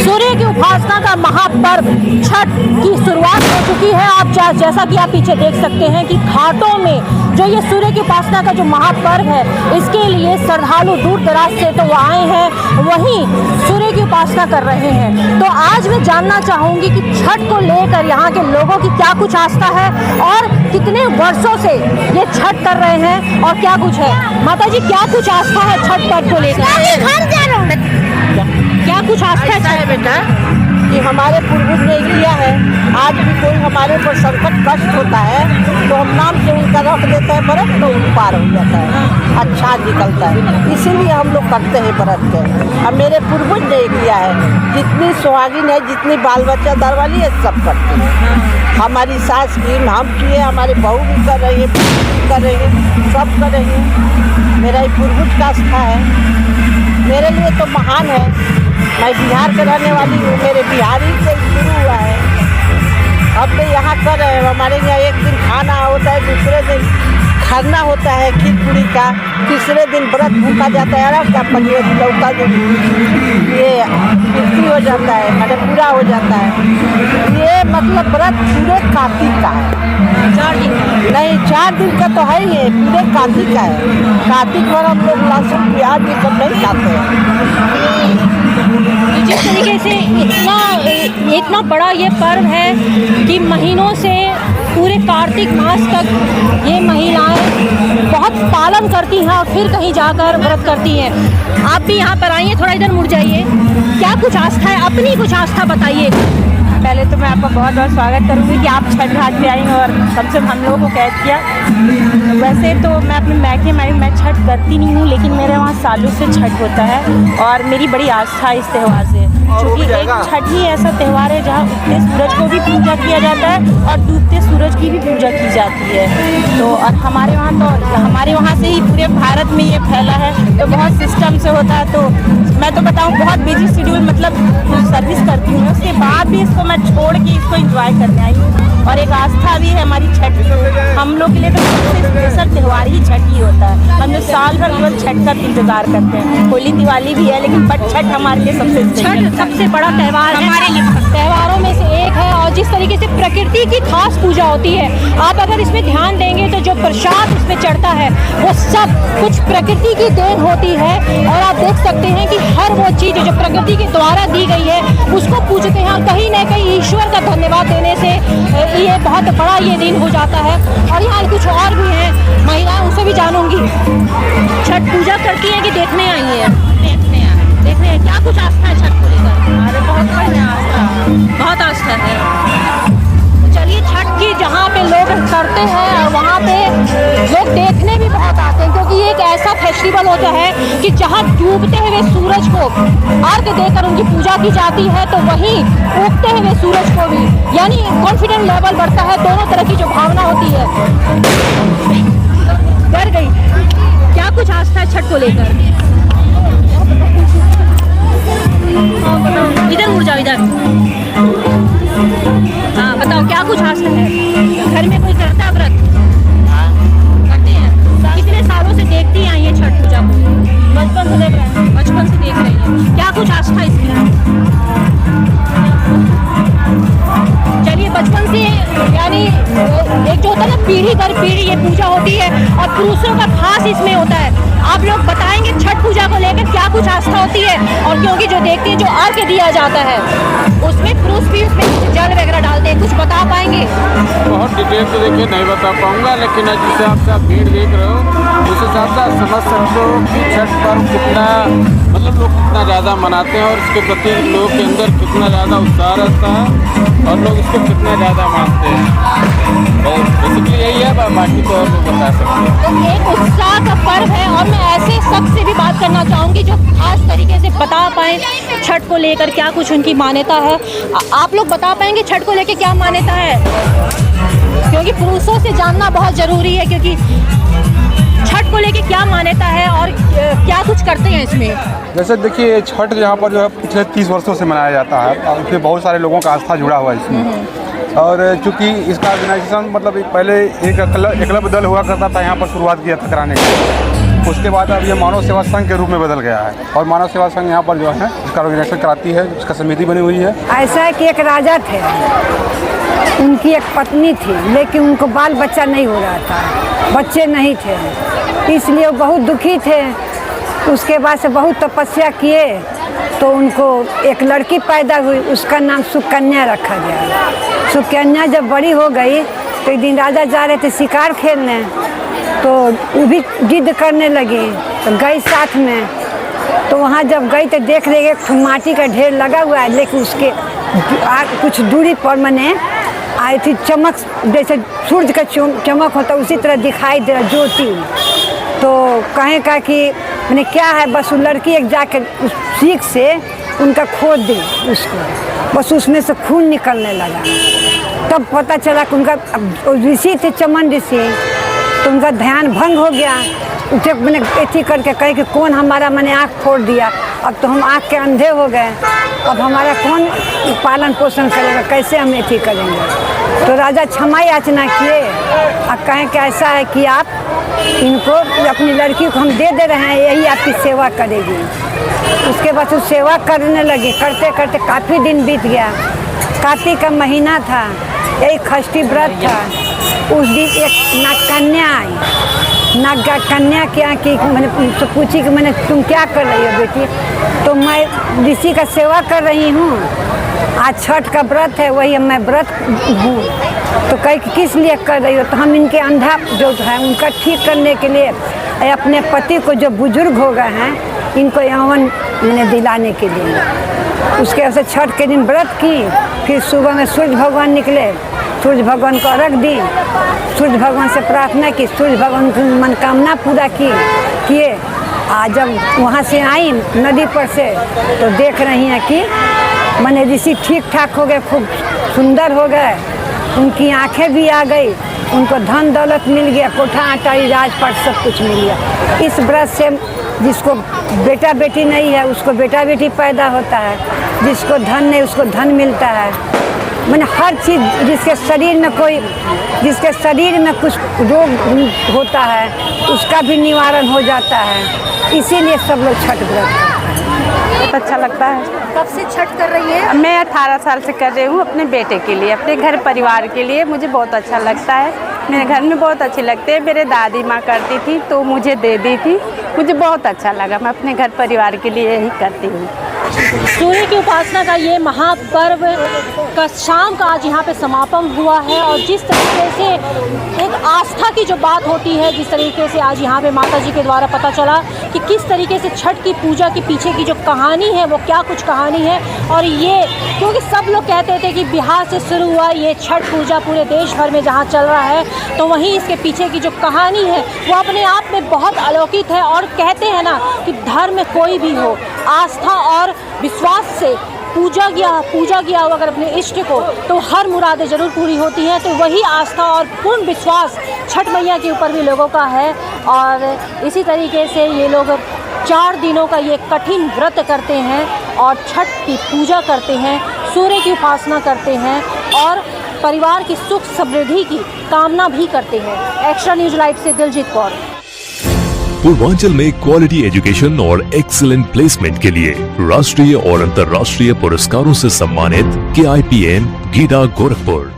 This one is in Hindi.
सूर्य की उपासना का महापर्व छठ की शुरुआत हो चुकी है। आप जैसा कि आप पीछे देख सकते हैं कि घाटों में जो ये सूर्य की उपासना का जो महापर्व है, इसके लिए श्रद्धालु दूर दराज से तो वो आए हैं, वहीं सूर्य की उपासना कर रहे हैं। तो आज मैं जानना चाहूँगी कि छठ को लेकर यहाँ के लोगों की क्या कुछ आस्था है और कितने वर्षों से ये छठ कर रहे हैं और क्या कुछ है। माता जी, क्या कुछ आस्था है छठ पर्व को लेकर? क्या कुछ आस्था है बेटा कि हमारे पूर्वज ने किया है। आज भी कोई हमारे ऊपर संकट कष्ट होता है तो हम नाम से उनका रख देते हैं व्रत, तो पार हो जाता है, अच्छा निकलता है। इसीलिए हम लोग करते हैं व्रत के। अब मेरे पूर्वज ने किया है, जितनी सुहागिन है, जितनी बाल बच्चा दर वाली है, सब करते हैं। हमारी सास की, हम किए, हमारे बहू भी कर रही है, भी कर रही है, सब कर रही है। मेरा ही पूर्वज का आस्था है, मेरे लिए तो महान है। मैं बिहार के रहने वाली हूँ, मेरे बिहारी से शुरू हुआ है। अब तो यहाँ कर रहे हैं। हमारे यहाँ एक दिन खाना होता है, दूसरे दिन खरना होता है खीर पूरी का, तीसरे दिन व्रत भूखा जाता है, अरब का पंजवे चौथा दिन ये पूर्ति हो जाता है, मैंने पूरा हो जाता है। ये मतलब व्रत पूरे कार्तिक का है, 4 दिन नहीं 4 दिन का तो है ही है, पूरे कार्तिक का है। कार्तिक पर हम लोग लहसुन प्याज ये सब नहीं खाते हैं। जिस तरीके से इतना बड़ा ये पर्व है कि महीनों से पूरे कार्तिक मास तक ये महिलाएं बहुत पालन करती हैं और फिर कहीं जाकर व्रत करती हैं। आप भी यहाँ पर आइए, थोड़ा इधर मुड़ जाइए। क्या कुछ आस्था है, अपनी कुछ आस्था बताइए। पहले तो मैं आपका बहुत बहुत स्वागत करूँगी कि आप छठ घाट पे आई और कम से कम हम लोगों को कैद किया। वैसे तो मैं अपने मैके में मैं छठ करती नहीं हूँ, लेकिन मेरे वहाँ सालों से छठ होता है और मेरी बड़ी आस्था है इस त्यौहार से, क्योंकि एक छठ ही ऐसा त्यौहार है जहाँ उगते सूरज को भी पूजा किया जाता है और डूबते सूरज की भी पूजा की जाती है। तो और हमारे वहाँ से ही पूरे भारत में ये फैला है, तो बहुत सिस्टम से होता है। तो मैं तो बताऊँ, बहुत बिजी शेड्यूल मतलब सर्विस करती हूँ, उसके बाद भी इसको मैं छोड़ के इसको एंजॉय करने आई हूँ। और एक आस्था भी है हमारी छठ, हम लोग के लिए तो सबसे स्पेशल त्यौहार ही छठ ही होता है। हम लोग साल भर केवल छठ का इंतजार करते हैं। होली दिवाली भी है, लेकिन बट छठ हमारे लिए सबसे बड़ा त्यौहार हमारे लिए त्योहारों में से एक है। और जिस तरीके से प्रकृति की खास पूजा होती है, आप अगर इसमें ध्यान देंगे तो जो प्रसाद इसमें चढ़ता है वो सब कुछ प्रकृति की देन होती है। और आप देख सकते हैं कि हर वो चीज़ जो प्रकृति के द्वारा दी गई है उसको पूजते हैं, और कहीं ना कहीं ईश्वर का धन्यवाद देने से ये बहुत बड़ा ये दिन हो जाता है। और यहाँ कुछ और भी हैं महिलाएं, उनसे भी जानूंगी। छठ पूजा करती हैं कि देखने आई हैं? देखने हैं। क्या कुछ आस्था है छठ को लेकर? अरे बहुत आस्था है। तो चलिए, छठ की जहाँ पे लोग करते हैं वहाँ पे लोग देखने भी बहुत आते हैं, क्योंकि ये एक ऐसा फेस्टिवल होता है कि जहाँ डूबते हुए सूरज को अर्घ देकर उनकी पूजा की जाती है, तो वहीं उगते हुए सूरज को भी, यानी कॉन्फिडेंस लेवल बढ़ता है। दोनों तरह की जो भावना होती है। डर गई। क्या कुछ आस्था है छठ को लेकर? इधर मुड़ जाओ, इधर। हाँ बताओ, क्या कुछ आस्था है? घर में कोई करता है व्रत? करते हैं। कितने सालों से देखती आई है छठ पूजा को? बचपन से देख रहे हैं। बचपन से देख रही है। क्या कुछ आस्था इसमें? चलिए, बचपन से यानी एक जो होता है ना, पीढ़ी दर पीढ़ी ये पूजा होती है और पुरुषों का खास इसमें होता है। आप लोग बताएंगे छठ पूजा को लेकर क्या कुछ आस्था होती है? और क्योंकि जो देखते हैं, जो अर्घ दिया जाता है उसमें पुरुष भी उसमें जल वगैरह डालते हैं, कुछ बता पाएंगे? बहुत डिटेल से देखिए नहीं बता पाऊंगा, लेकिन जिस हिसाब से आप भीड़ देख रहे हो उस हिसाब से आप समझ सकते हो कि छठ पर्व कितना मतलब लोग कितना ज़्यादा मनाते हैं और इसके प्रति लोगों के अंदर कितना ज़्यादा उत्साह रहता है और लोग इसको कितना ज़्यादा मानते हैं। और बेसिकली यही है, बाकी तो और लोग बता सकते हैं। तो एक उत्साह का पर्व है। और मैं ऐसे शख्स से भी बात करना चाहूँगी जो खास तरीके से बता पाएँ छठ को लेकर क्या कुछ उनकी मान्यता है। आप लोग बता पाएंगे छठ को लेकर क्या मान्यता है? क्योंकि पुरुषों से जानना बहुत ज़रूरी है, क्योंकि छठ को लेके क्या मान्यता है और क्या कुछ करते हैं इसमें? जैसे देखिए, छठ यहाँ पर जो है पिछले 30 वर्षों से मनाया जाता है और इसमें बहुत सारे लोगों का आस्था जुड़ा हुआ है इसमें। और चूँकि इसका ऑर्गेनाइजेशन मतलब पहले एक क्लब दल हुआ करता था, यहाँ पर शुरुआत किया था कराने का। उसके बाद अब ये मानव सेवा संघ के रूप में बदल गया है और मानव सेवा संघ यहाँ पर जो है इसका ऑर्गेनाइजेशन कराती है, उसका समिति बनी हुई है। ऐसा है कि एक राजा थे, उनकी एक पत्नी थी, लेकिन उनको बाल बच्चा नहीं हो रहा था, बच्चे नहीं थे, इसलिए वो बहुत दुखी थे। उसके बाद से बहुत तपस्या किए तो उनको एक लड़की पैदा हुई, उसका नाम सुकन्या रखा गया। सुकन्या जब बड़ी हो गई तो एक दिन राजा जा रहे थे शिकार खेलने, तो वो भी जिद करने लगी, तो गई साथ में। तो वहाँ जब गई तो देख रही एक माटी का ढेर लगा हुआ है, लेकिन उसके कुछ दूरी पर मैंने आई थी चमक, जैसे सूरज का चमक होता उसी तरह दिखाई दे रहा ज्योति। तो कहें का कि मैंने क्या है, बस वो लड़की एक जाकर उस सीख से उनका खोद दी उसको, बस उसमें से खून निकलने लगा। तब पता चला कि उनका ऋषि थे, चमन ऋषि, तो उनका ध्यान भंग हो गया। उसे मैंने ऐसी करके कहे कि कौन हमारा मैंने आँख फोड़ दिया, अब तो हम आँख के अंधे हो गए, अब हमारा कौन पालन पोषण करेगा, कैसे हम ऐसी करेंगे। तो राजा क्षमा याचना किए और कहें कि ऐसा है कि आप इनको, अपनी लड़की को हम दे रहे हैं, यही आपकी सेवा करेगी। उसके बाद वो सेवा करने लगी, करते करते काफ़ी दिन बीत गया। कार्तिक का महीना था, यही षष्ठी व्रत था। उस दिन एक नागकन्या आई, नागकन्या क्या की, मैंने उनसे पूछी कि मैंने तुम क्या कर रही हो बेटी, तो मैं ऋषि का सेवा कर रही हूँ, आज छठ का व्रत है, वही मैं व्रत हूँ। तो कही कि किस लिए कर रही हो, तो हम इनके अंधा जो है उनका ठीक करने के लिए, अपने पति को जो बुजुर्ग हो गए हैं इनको यौवन मैंने दिलाने के लिए। उसके बाद से छठ के दिन व्रत की, फिर सुबह में सूर्य भगवान निकले, सूर्य भगवान को अर्घ दी, सूर्य भगवान से प्रार्थना की, सूर्य भगवान की मनोकामना पूरा किए। आज जब वहाँ से आई नदी पर से तो देख रही हैं कि मैंने ऋषि ठीक ठाक हो गए, खूब सुंदर हो गए, उनकी आंखें भी आ गई, उनको धन दौलत मिल गया, कोठा अटारी राजपाट सब कुछ मिल गया। इस व्रत से जिसको बेटा बेटी नहीं है उसको बेटा बेटी पैदा होता है, जिसको धन नहीं उसको धन मिलता है। मैंने हर चीज़, जिसके शरीर में कुछ रोग होता है उसका भी निवारण हो जाता है। इसीलिए सब लोग छठ व्रत करते हैं। बहुत अच्छा लगता है। कब से छठ कर रही है? मैं 18 साल से कर रही हूँ, अपने बेटे के लिए, अपने घर परिवार के लिए। मुझे बहुत अच्छा लगता है, मेरे घर में बहुत अच्छे लगते हैं। मेरे दादी माँ करती थी तो मुझे दे दी थी, मुझे बहुत अच्छा लगा। मैं अपने घर परिवार के लिए यही करती हूँ। सूर्य की उपासना का ये महापर्व का शाम का आज यहाँ पे समापन हुआ है और जिस तरीके से एक आस्था की जो बात होती है, जिस तरीके से आज यहाँ पे माता जी के द्वारा पता चला कि किस तरीके से छठ की पूजा के पीछे की जो कहानी है वो क्या कुछ कहानी है। और ये क्योंकि सब लोग कहते थे कि बिहार से शुरू हुआ ये छठ पूजा पूरे देश भर में जहाँ चल रहा है, तो वहीं इसके पीछे की जो कहानी है वो अपने आप में बहुत अलौकिक है। और कहते हैं ना कि धर्म कोई भी हो, आस्था और विश्वास से पूजा किया हो अगर अपने इष्ट को, तो हर मुरादें ज़रूर पूरी होती हैं। तो वही आस्था और पूर्ण विश्वास छठ मैया के ऊपर भी लोगों का है। और इसी तरीके से ये लोग 4 दिनों का ये कठिन व्रत करते हैं और छठ की पूजा करते हैं, सूर्य की उपासना करते हैं और परिवार की सुख समृद्धि की कामना भी करते हैं। एक्स्ट्रा न्यूज़ लाइव से दिलजीत कौर। पूर्वांचल में क्वालिटी एजुकेशन और एक्सीलेंट प्लेसमेंट के लिए राष्ट्रीय और अंतर्राष्ट्रीय पुरस्कारों से सम्मानित KIPM गीडा गोरखपुर।